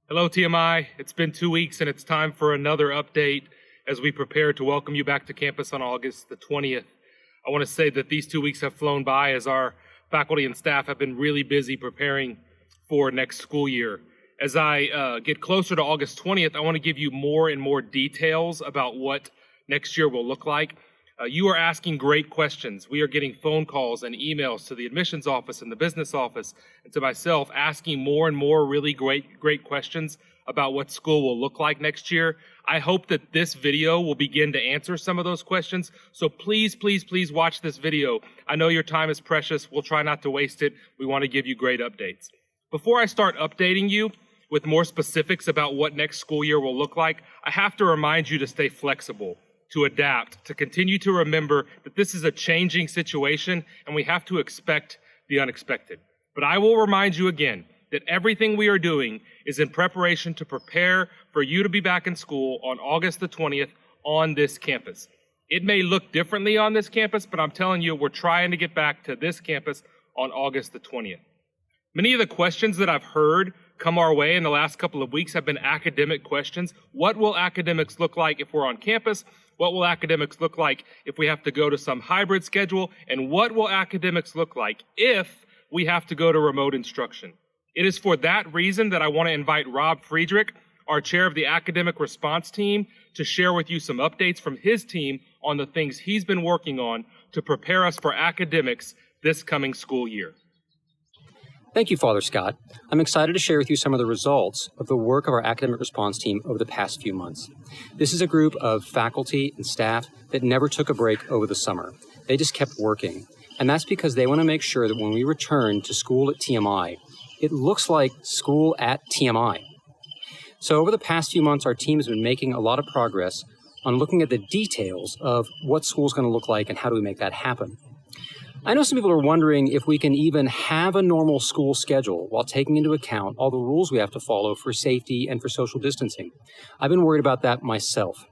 Hello, TMI. It's been 2 weeks and it's time for another update as we prepare to welcome you back to campus on August the 20th. I want to say that these 2 weeks have flown by as our faculty and staff have been really busy preparing for next school year. As I get closer to August 20th, I want to give you more and more details about what next year will look like. You are asking great questions. We are getting phone calls and emails to the admissions office and the business office and to myself asking more and more really great questions about what school will look like next year. I hope that this video will begin to answer some of those questions. So please watch this video. I know your time is precious. We'll try not to waste it. We want to give you great updates. Before I start updating you with more specifics about what next school year will look like, I have to remind you to stay flexible, to adapt, to continue to remember that this is a changing situation and we have to expect the unexpected. But I will remind you again that everything we are doing is in preparation to prepare for you to be back in school on August the 20th on this campus. It may look differently on this campus, but I'm telling you, we're trying to get back to this campus on August the 20th. Many of the questions that I've heard come our way in the last couple of weeks have been academic questions. What will academics look like if we're on campus? What will academics look like if we have to go to some hybrid schedule? And what will academics look like if we have to go to remote instruction? It is for that reason that I want to invite Rob Friedrich, our chair of the academic response team, to share with you some updates from his team on the things he's been working on to prepare us for academics this coming school year. Thank you, Father Scott. I'm excited to share with you some of the results of the work of our academic response team over the past few months. This is a group of faculty and staff that never took a break over the summer. They just kept working. And that's because they want to make sure that when we return to school at TMI, it looks like school at TMI. So over the past few months, our team has been making a lot of progress on looking at the details of what school is going to look like and how do we make that happen. I know some people are wondering if we can even have a normal school schedule while taking into account all the rules we have to follow for safety and for social distancing. I've been worried about that myself.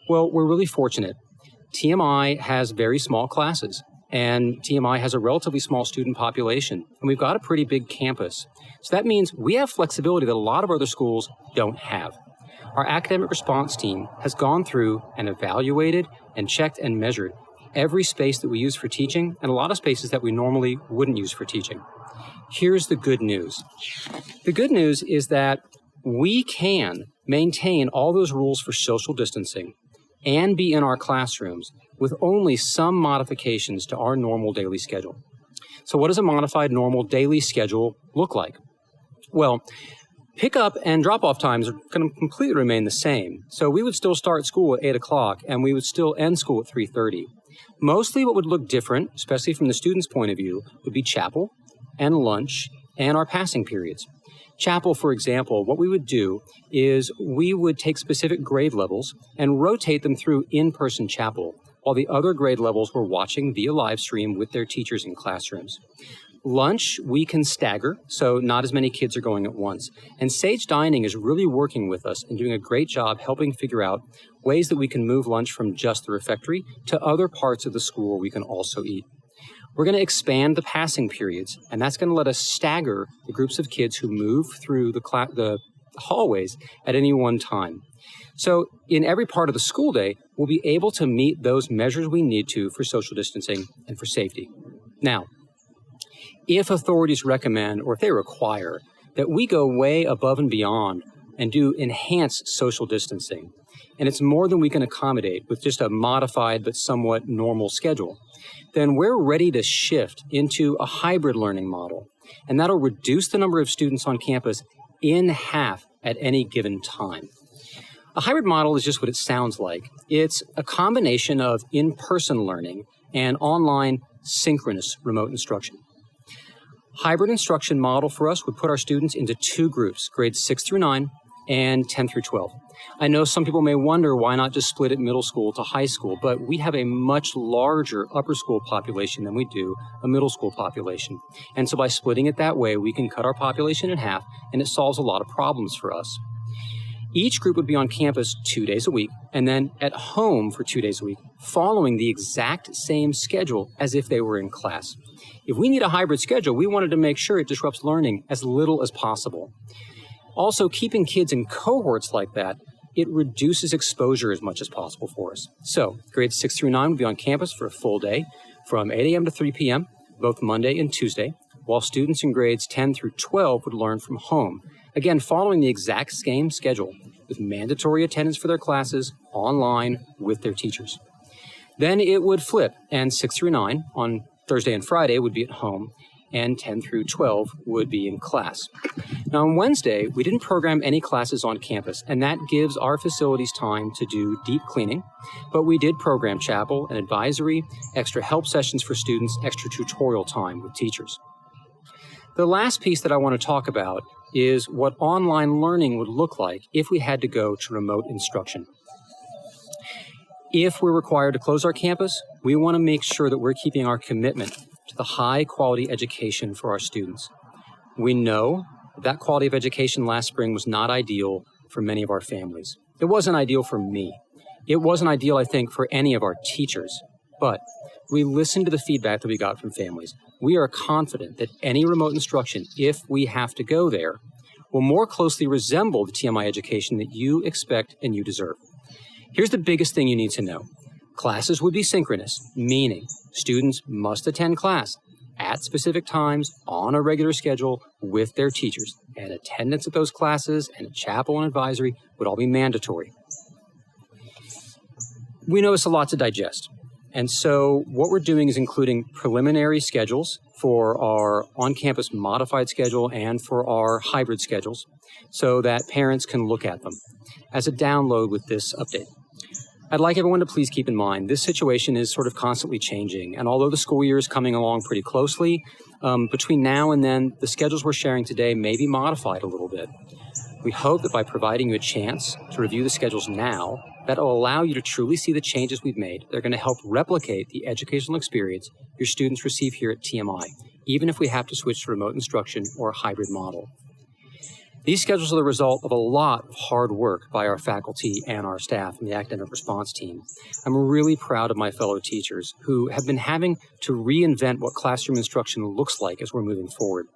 Well, we're really fortunate. TMI has very small classes, and TMI has a relatively small student population, and we've got a pretty big campus. So that means we have flexibility that a lot of other schools don't have. Our academic response team has gone through and evaluated and checked and measured every space that we use for teaching and a lot of spaces that we normally wouldn't use for teaching. Here's the good news. The good news is that we can maintain all those rules for social distancing and be in our classrooms with only some modifications to our normal daily schedule. So what does a modified normal daily schedule look like? Well, pickup and drop-off times are going to completely remain the same. So we would still start school at 8 o'clock and we would still end school at 3:30. Mostly what would look different, especially from the student's point of view, would be chapel and lunch and our passing periods. Chapel, for example, what we would do is we would take specific grade levels and rotate them through in-person chapel while the other grade levels were watching via live stream with their teachers in classrooms. Lunch, we can stagger, so not as many kids are going at once. And Sage Dining is really working with us and doing a great job helping figure out ways that we can move lunch from just the refectory to other parts of the school where we can also eat. We're going to expand the passing periods, and that's going to let us stagger the groups of kids who move through the hallways at any one time. So in every part of the school day, we'll be able to meet those measures we need to for social distancing and for safety. Now, if authorities recommend or if they require that we go way above and beyond and do enhanced social distancing, and it's more than we can accommodate with just a modified but somewhat normal schedule, then we're ready to shift into a hybrid learning model. And that'll reduce the number of students on campus in half at any given time. A hybrid model is just what it sounds like. It's a combination of in-person learning and online synchronous remote instruction. Hybrid instruction model for us would put our students into two groups, grades 6 through 9 and 10 through 12. I know some people may wonder why not just split it middle school to high school, but we have a much larger upper school population than we do a middle school population. And so by splitting it that way, we can cut our population in half, and it solves a lot of problems for us. Each group would be on campus 2 days a week, and then at home for 2 days a week, following the exact same schedule as if they were in class. If we need a hybrid schedule, we wanted to make sure it disrupts learning as little as possible. Also, keeping kids in cohorts like that, it reduces exposure as much as possible for us. So, grades 6 through 9 will be on campus for a full day from 8 a.m. to 3 p.m., both Monday and Tuesday, while students in grades 10 through 12 would learn from home, again, following the exact same schedule with mandatory attendance for their classes online with their teachers. Then it would flip, and 6 through 9 on Thursday and Friday would be at home, and 10 through 12 would be in class. Now, on Wednesday, we didn't program any classes on campus, and that gives our facilities time to do deep cleaning, but we did program chapel and advisory, extra help sessions for students, extra tutorial time with teachers. The last piece that I want to talk about is what online learning would look like if we had to go to remote instruction. If we're required to close our campus, we want to make sure that we're keeping our commitment to the high quality education for our students. We know that quality of education last spring was not ideal for many of our families. It wasn't ideal for me. It wasn't ideal, I think, for any of our teachers. But we listened to the feedback that we got from families. We are confident that any remote instruction, if we have to go there, will more closely resemble the TMI education that you expect and you deserve. Here's the biggest thing you need to know. Classes would be synchronous, meaning students must attend class at specific times on a regular schedule with their teachers, and attendance at those classes and chapel and advisory would all be mandatory. We know it's a lot to digest. And so what we're doing is including preliminary schedules for our on-campus modified schedule and for our hybrid schedules so that parents can look at them as a download with this update. I'd like everyone to please keep in mind this situation is sort of constantly changing. And although the school year is coming along pretty closely, between now and then, the schedules we're sharing today may be modified a little bit. We hope that by providing you a chance to review the schedules now, that will allow you to truly see the changes we've made. They're going to help replicate the educational experience your students receive here at TMI, even if we have to switch to remote instruction or a hybrid model. These schedules are the result of a lot of hard work by our faculty and our staff and the academic response team. I'm really proud of my fellow teachers who have been having to reinvent what classroom instruction looks like as we're moving forward.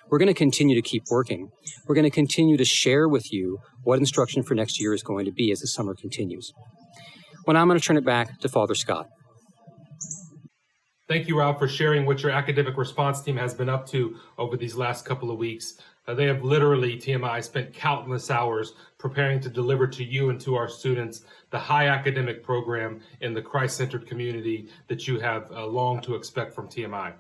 We're going to continue to keep working. We're going to continue to share with you what instruction for next year is going to be as the summer continues. Well, now I'm going to turn it back to Father Scott. Thank you, Rob, for sharing what your academic response team has been up to over these last couple of weeks. They have literally, TMI, spent countless hours preparing to deliver to you and to our students the high academic program in the Christ-centered community that you have longed to expect from TMI.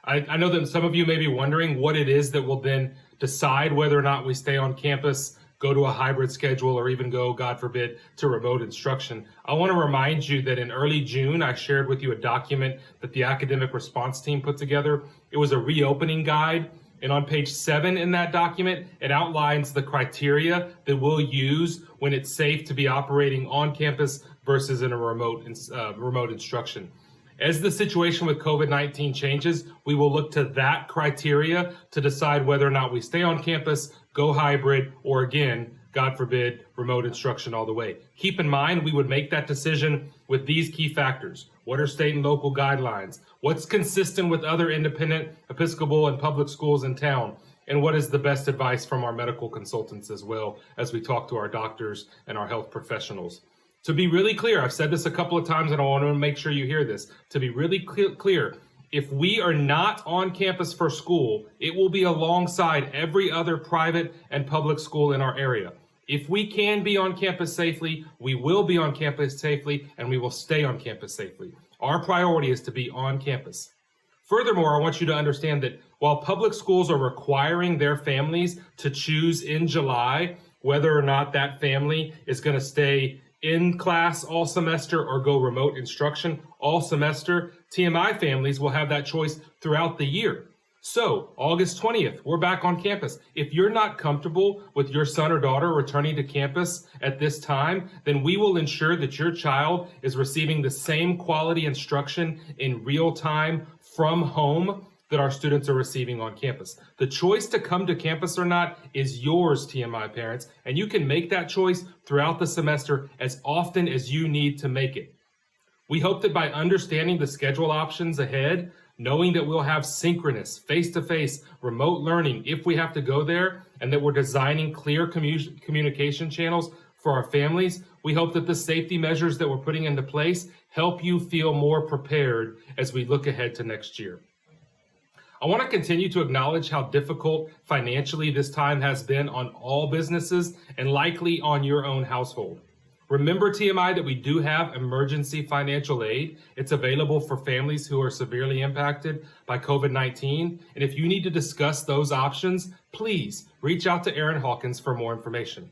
I know that some of you may be wondering what it is that will then decide whether or not we stay on campus, go to a hybrid schedule, or even go, God forbid, to remote instruction. I want to remind you that in early June, I shared with you a document that the academic response team put together. It was a reopening guide. And on page 7 in that document, it outlines the criteria that we'll use when it's safe to be operating on campus versus in a remote instruction. As the situation with COVID-19 changes, we will look to that criteria to decide whether or not we stay on campus, go hybrid, or again, God forbid, remote instruction all the way. Keep in mind, we would make that decision with these key factors. What are state and local guidelines? What's consistent with other independent Episcopal and public schools in town? And what is the best advice from our medical consultants as well as we talk to our doctors and our health professionals? To be really clear, I've said this a couple of times and I want to make sure you hear this. To be really clear, if we are not on campus for school, it will be alongside every other private and public school in our area. If we can be on campus safely, we will be on campus safely, and we will stay on campus safely. Our priority is to be on campus. Furthermore, I want you to understand that while public schools are requiring their families to choose in July whether or not that family is going to stay in class all semester or go remote instruction all semester, TMI families will have that choice throughout the year. So, August 20th, we're back on campus. If you're not comfortable with your son or daughter returning to campus at this time, then we will ensure that your child is receiving the same quality instruction in real time from home that our students are receiving on campus. The choice to come to campus or not is yours, TMI parents, and you can make that choice throughout the semester as often as you need to make it. We hope that by understanding the schedule options ahead, knowing that we'll have synchronous, face-to-face, remote learning if we have to go there, and that we're designing clear communication channels for our families, we hope that the safety measures that we're putting into place help you feel more prepared as we look ahead to next year. I want to continue to acknowledge how difficult financially this time has been on all businesses and likely on your own household. Remember, TMI, that we do have emergency financial aid. It's available for families who are severely impacted by COVID-19. And if you need to discuss those options, please reach out to Aaron Hawkins for more information.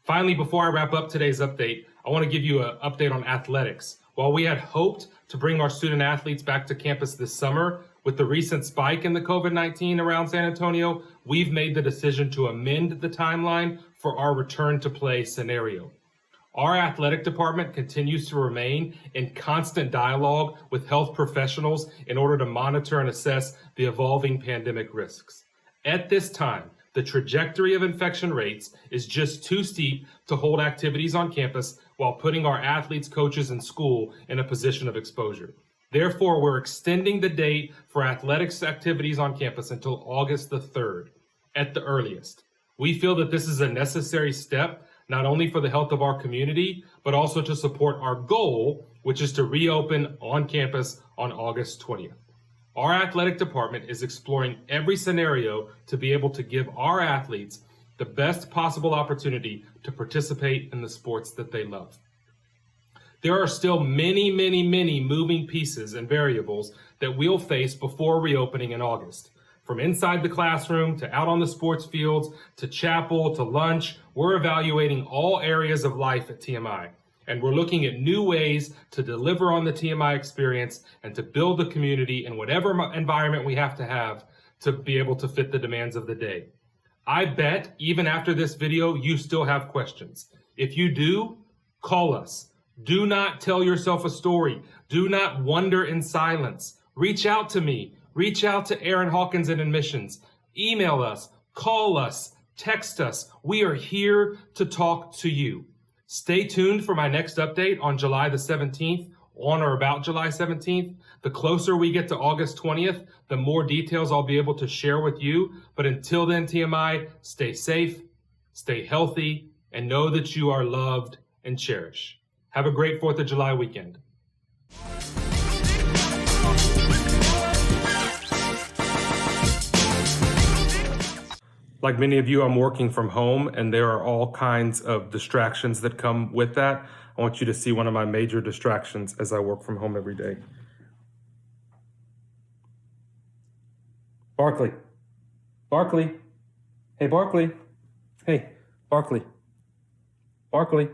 Finally, before I wrap up today's update, I want to give you an update on athletics. While we had hoped to bring our student athletes back to campus this summer, with the recent spike in the COVID-19 around San Antonio, we've made the decision to amend the timeline for our return to play scenario. Our athletic department continues to remain in constant dialogue with health professionals in order to monitor and assess the evolving pandemic risks. At this time, the trajectory of infection rates is just too steep to hold activities on campus while putting our athletes, coaches, and school in a position of exposure. Therefore, we're extending the date for athletics activities on campus until August the 3rd at the earliest. We feel that this is a necessary step, not only for the health of our community, but also to support our goal, which is to reopen on campus on August 20th. Our athletic department is exploring every scenario to be able to give our athletes the best possible opportunity to participate in the sports that they love. There are still many moving pieces and variables that we'll face before reopening in August. From inside the classroom to out on the sports fields to chapel to lunch, we're evaluating all areas of life at TMI. And we're looking at new ways to deliver on the TMI experience and to build the community in whatever environment we have to be able to fit the demands of the day. I bet even after this video, you still have questions. If you do, call us. Do not tell yourself a story. Do not wonder in silence. Reach out to me. Reach out to Aaron Hawkins in admissions. Email us, call us, text us. We are here to talk to you. Stay tuned for my next update on July the 17th, on or about July 17th. The closer we get to August 20th, the more details I'll be able to share with you. But until then, TMI, stay safe, stay healthy, and know that you are loved and cherished. Have a great 4th of July weekend. Like many of you, I'm working from home, and there are all kinds of distractions that come with that. I want you to see one of my major distractions as I work from home every day. Barkley. Barkley. Hey, Barkley. Hey, Barkley. Barkley.